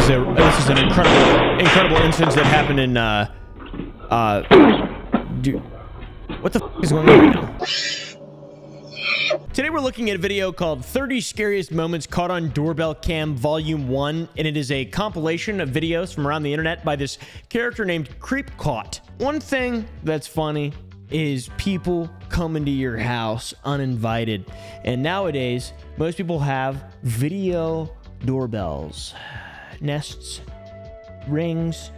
is an incredible instance that happened in dude, what the f is going on right now? Today we're looking at a video called 30 Scariest Moments Caught on Doorbell Cam Volume 1, and it is a compilation of videos from around the internet by this character named Creepcaught. One thing that's funny is people coming to your house uninvited, and nowadays most people have video doorbells, Nests, Rings,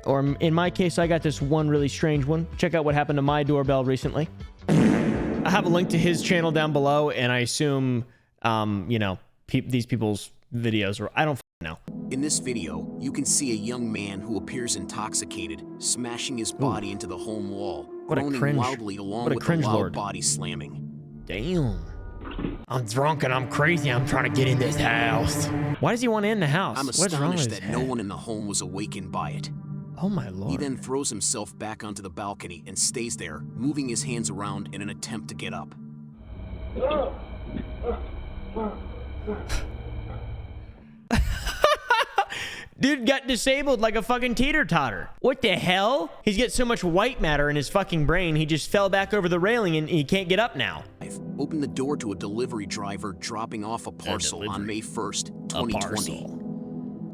or in my case I got this one really strange one. Check out what happened to my doorbell recently. I have a link to his channel down below, and I assume, you know, these people's videos, or I don't know. In this video, you can see a young man who appears intoxicated, smashing his body into the home wall, groaning loudly along with a loud body slamming. Damn. I'm drunk and I'm crazy. I'm trying to get in this house. Why does he want to in the house? I'm astonished that no one in the home was awakened by it. Oh my lord. He then throws himself back onto the balcony and stays there, moving his hands around in an attempt to get up. Dude got disabled like a fucking teeter-totter. What the hell? He's got so much white matter in his fucking brain, he just fell back over the railing and he can't get up now. I've opened the door to a delivery driver dropping off a parcel on May 1st, 2020.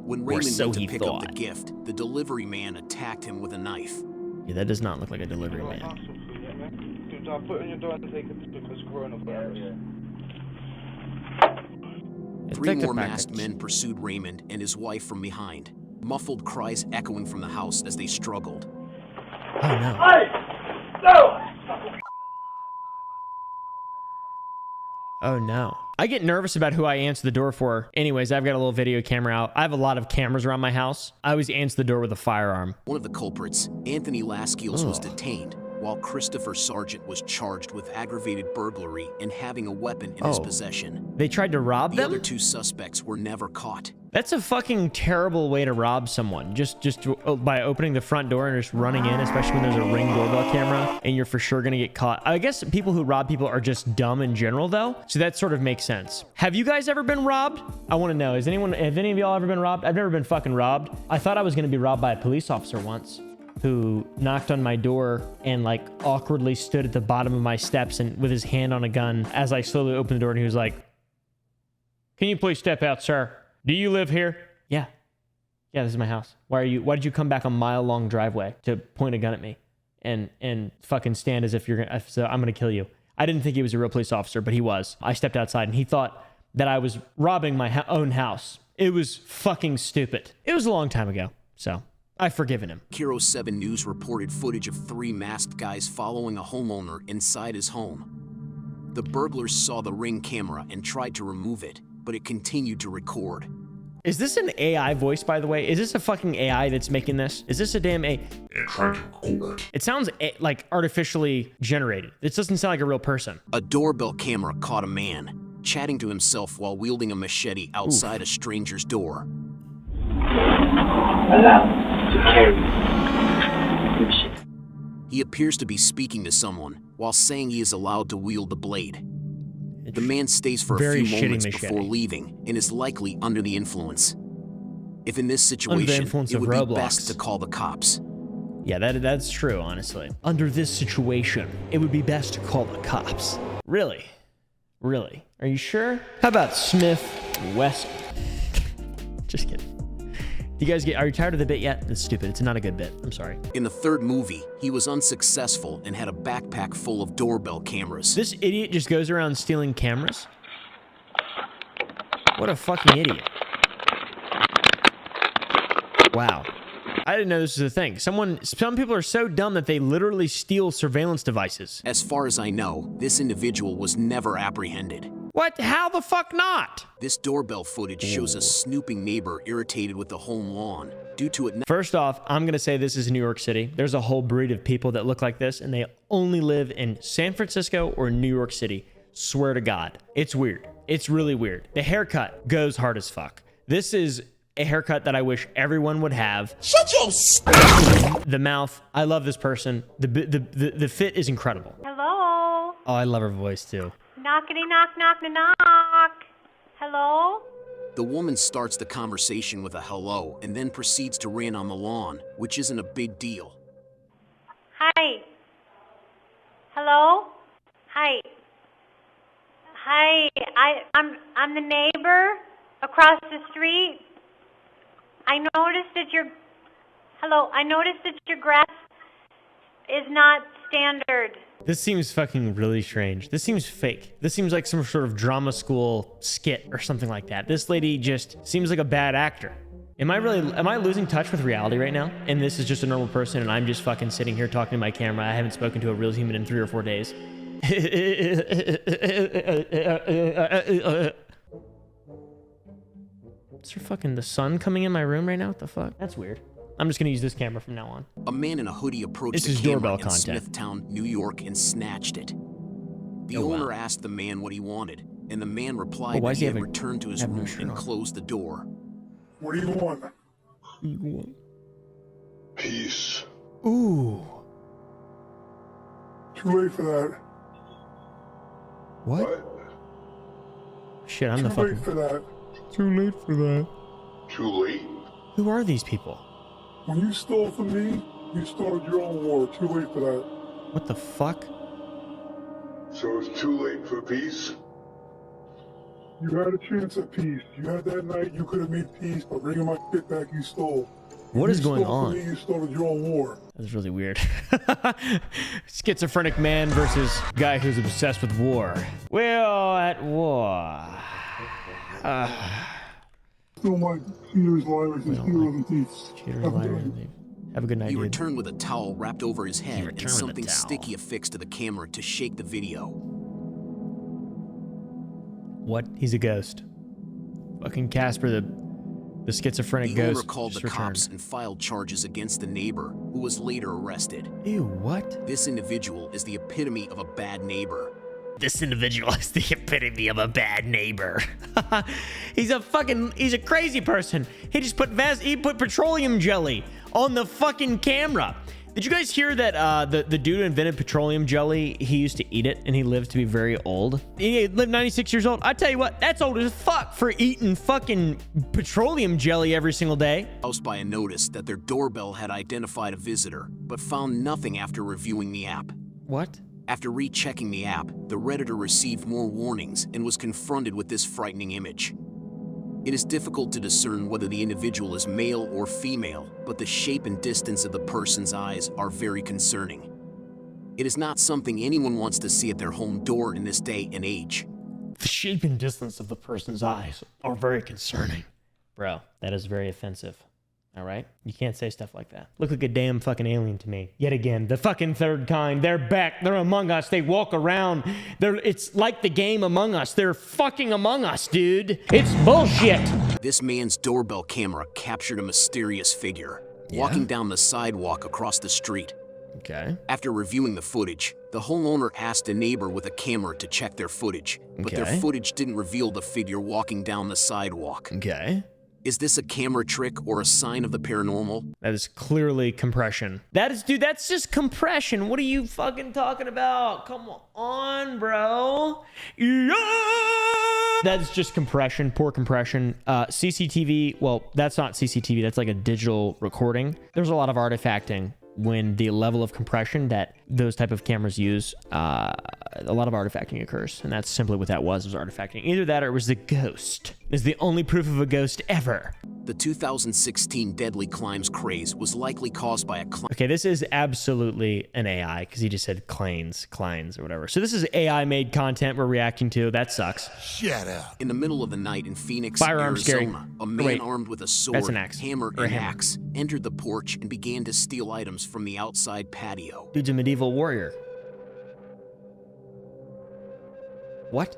When Raymond went to pick up the gift, the delivery man attacked him with a knife. Yeah, that does not look like a delivery man. I'll put it on your door and take it because coronavirus. Three more masked men pursued Raymond and his wife from behind, muffled cries echoing from the house as they struggled. Oh no. Hey! No! Oh no. I get nervous about who I answer the door for. Anyways, I've got a little video camera out. I have a lot of cameras around my house. I always answer the door with a firearm. One of the culprits, Anthony Laskeels, was detained, while Christopher Sargent was charged with aggravated burglary and having a weapon in his possession. They tried to rob them? The other two suspects were never caught. That's a fucking terrible way to rob someone. Just by opening the front door and just running in, especially when there's a Ring doorbell camera and you're for sure gonna get caught. I guess people who rob people are just dumb in general though, so that sort of makes sense. Have you guys ever been robbed? I want to know. Have any of y'all ever been robbed? I've never been fucking robbed. I thought I was gonna be robbed by a police officer once, who knocked on my door and like awkwardly stood at the bottom of my steps and with his hand on a gun as I slowly opened the door, and he was like, "Can you please step out, sir? Do you live here?" Yeah, this is my house. Why did you come back a mile-long driveway to point a gun at me and fucking stand as if I'm gonna kill you? I didn't think he was a real police officer, but he was. I stepped outside and he thought that I was robbing my own house. It was fucking stupid. It was a long time ago, so I've forgiven him. Kiro 7 News reported footage of 3 masked guys following a homeowner inside his home. The burglars saw the Ring camera and tried to remove it, but it continued to record. Is this an AI voice, by the way? Is this a fucking AI that's making this? Is this a damn AI? It sounds like artificially generated. This doesn't sound like a real person. A doorbell camera caught a man chatting to himself while wielding a machete outside a stranger's door. He appears to be speaking to someone while saying he is allowed to wield the blade. The man stays for a few moments before leaving and is likely under the influence. If in this situation, it would be best to call the cops. Yeah, that's true, honestly. Under this situation, it would be best to call the cops. Really? Really? Are you sure? How about Smith Wesson? Just kidding. Are you tired of the bit yet? That's stupid. It's not a good bit. I'm sorry. In the third movie, he was unsuccessful and had a backpack full of doorbell cameras. This idiot just goes around stealing cameras? What a fucking idiot. Wow. I didn't know this was a thing. Some people are so dumb that they literally steal surveillance devices. As far as I know, this individual was never apprehended. What? How the fuck not? This doorbell footage shows a snooping neighbor irritated with the home lawn due to it. First off, I'm going to say this is New York City. There's a whole breed of people that look like this, and they only live in San Francisco or New York City. Swear to God. It's weird. It's really weird. The haircut goes hard as fuck. This is a haircut that I wish everyone would have. Shut your The mouth. I love this person. The fit is incredible. Hello? Oh, I love her voice too. Knockity knock knock knock. Hello? The woman starts the conversation with a hello and then proceeds to rant on the lawn, which isn't a big deal. Hi. Hello? Hi. Hi. I'm the neighbor across the street. I noticed that your grass is not standard. This seems fucking really strange. This seems fake. This seems like some sort of drama school skit or something like that. This lady just seems like a bad actor. Am I losing touch with reality right now? And this is just a normal person and I'm just fucking sitting here talking to my camera. I haven't spoken to a real human in 3 or 4 days. Is there fucking the sun coming in my room right now? What the fuck? That's weird. I'm just gonna use this camera from now on. A man in a hoodie approached the camera in Smithtown, New York, and snatched it. The owner asked the man what he wanted, and the man replied that he had returned to his room and closed the door. What do you want? Peace. Ooh. Too late for that. What? Shit, I'm the fucking... fucking... Too late for that. Too late for that. Too late? Who are these people? When you stole from me, you started your own war. Too late for that. What the fuck? So it's too late for peace? You had a chance at peace. You had that night, you could have made peace by bringing my shit back you stole. What is going on? Me, you started your own war. That's really weird. Schizophrenic man versus guy who's obsessed with war. We're all at war. Still my cheaters, liars, and stealers and thieves. Cheaters, liars, and thieves. Have a good night, He dude. returned with a towel wrapped over his head and something sticky affixed to the camera to shake the video. What? He's a ghost. Fucking Casper, the schizophrenic The ghost. owner called the cops and filed charges against the neighbor, who was later arrested. Ew, what? This individual is the epitome of a bad neighbor. This individual is the epitome of a bad neighbor. he's a crazy person. He just put petroleum jelly on the fucking camera. Did you guys hear that the dude who invented petroleum jelly, he used to eat it and he lived to be very old? He lived 96 years old. I tell you what, that's old as fuck for eating fucking petroleum jelly every single day. Housed by a notice that their doorbell had identified a visitor, but found nothing after reviewing the app. What? After rechecking the app, the Redditor received more warnings and was confronted with this frightening image. It is difficult to discern whether the individual is male or female, but the shape and distance of the person's eyes are very concerning. It is not something anyone wants to see at their home door in this day and age. The shape and distance of the person's eyes are very concerning. Bro, that is very offensive. All right? You can't say stuff like that. Look like a damn fucking alien to me. Yet again, the fucking third kind. They're back. They're among us. They walk around. It's like the game Among Us. They're fucking among us, dude. It's bullshit. This man's doorbell camera captured a mysterious figure walking down the sidewalk across the street. Okay. After reviewing the footage, the homeowner asked a neighbor with a camera to check their footage, but their footage didn't reveal the figure walking down the sidewalk. Okay. Is this a camera trick or a sign of the paranormal? That is clearly compression. Dude, that's just compression. What are you fucking talking about? Come on, bro. Yeah! That's just compression, poor compression. CCTV, well, that's not CCTV. That's like a digital recording. There's a lot of artifacting when the level of compression that those type of cameras use, a lot of artifacting occurs. And that's simply what that was artifacting. Either that or it was the ghost. It's the only proof of a ghost ever. The 2016 Deadly Climbs craze was likely caused by a Okay, this is absolutely an AI because he just said Kleins or whatever. So this is AI-made content we're reacting to. That sucks. Shut up. In the middle of the night in Phoenix, Firearm Arizona, a man Wait, armed with a sword, that's an axe. hammer, Or a and hammer. axe entered the porch and began to steal items from the outside patio. Dude's a medieval warrior. What?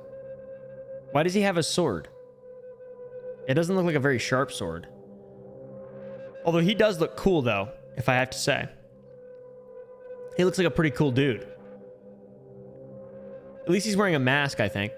Why does he have a sword? It doesn't look like a very sharp sword. Although he does look cool, though, if I have to say. He looks like a pretty cool dude. At least he's wearing a mask, I think.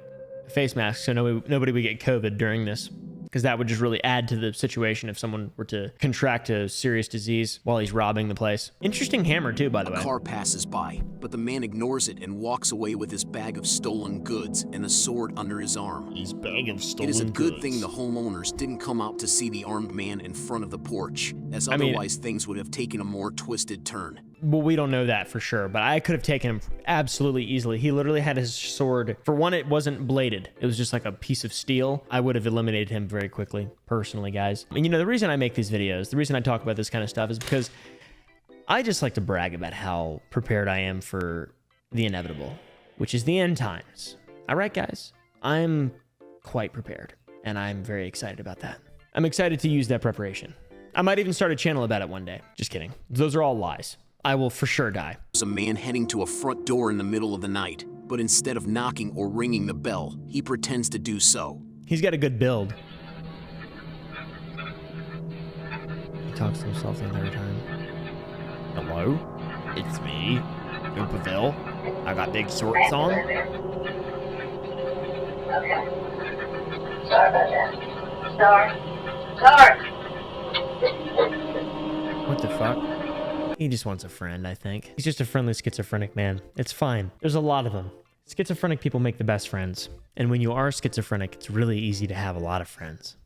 A face mask, so nobody would get COVID during this. because that would just really add to the situation if someone were to contract a serious disease while he's robbing the place. Interesting hammer too, by the way. A car passes by, but the man ignores it and walks away with his bag of stolen goods and a sword under his arm. His bag of stolen goods. It is a good goods. thing the homeowners didn't come out to see the armed man in front of the porch, as otherwise things would have taken a more twisted turn. Well, we don't know that for sure, but I could have taken him absolutely easily. He literally had his sword. For one, it wasn't bladed. It was just like a piece of steel. I would have eliminated him very quickly, personally, guys. And you know, the reason I make these videos, the reason I talk about this kind of stuff is because I just like to brag about how prepared I am for the inevitable, which is the end times. All right, guys, I'm quite prepared, and I'm very excited about that. I'm excited to use that preparation. I might even start a channel about it one day. Just kidding. Those are all lies. I will for sure die. There's a man heading to a front door in the middle of the night, but instead of knocking or ringing the bell, he pretends to do so. He's got a good build. He talks to himself the entire time. Hello? It's me, Doorbell. I got big shorts on. Okay. Sorry about that. Sorry. What the fuck? He just wants a friend, I think. He's just a friendly schizophrenic man. It's fine. There's a lot of them. Schizophrenic people make the best friends. And when you are schizophrenic, it's really easy to have a lot of friends.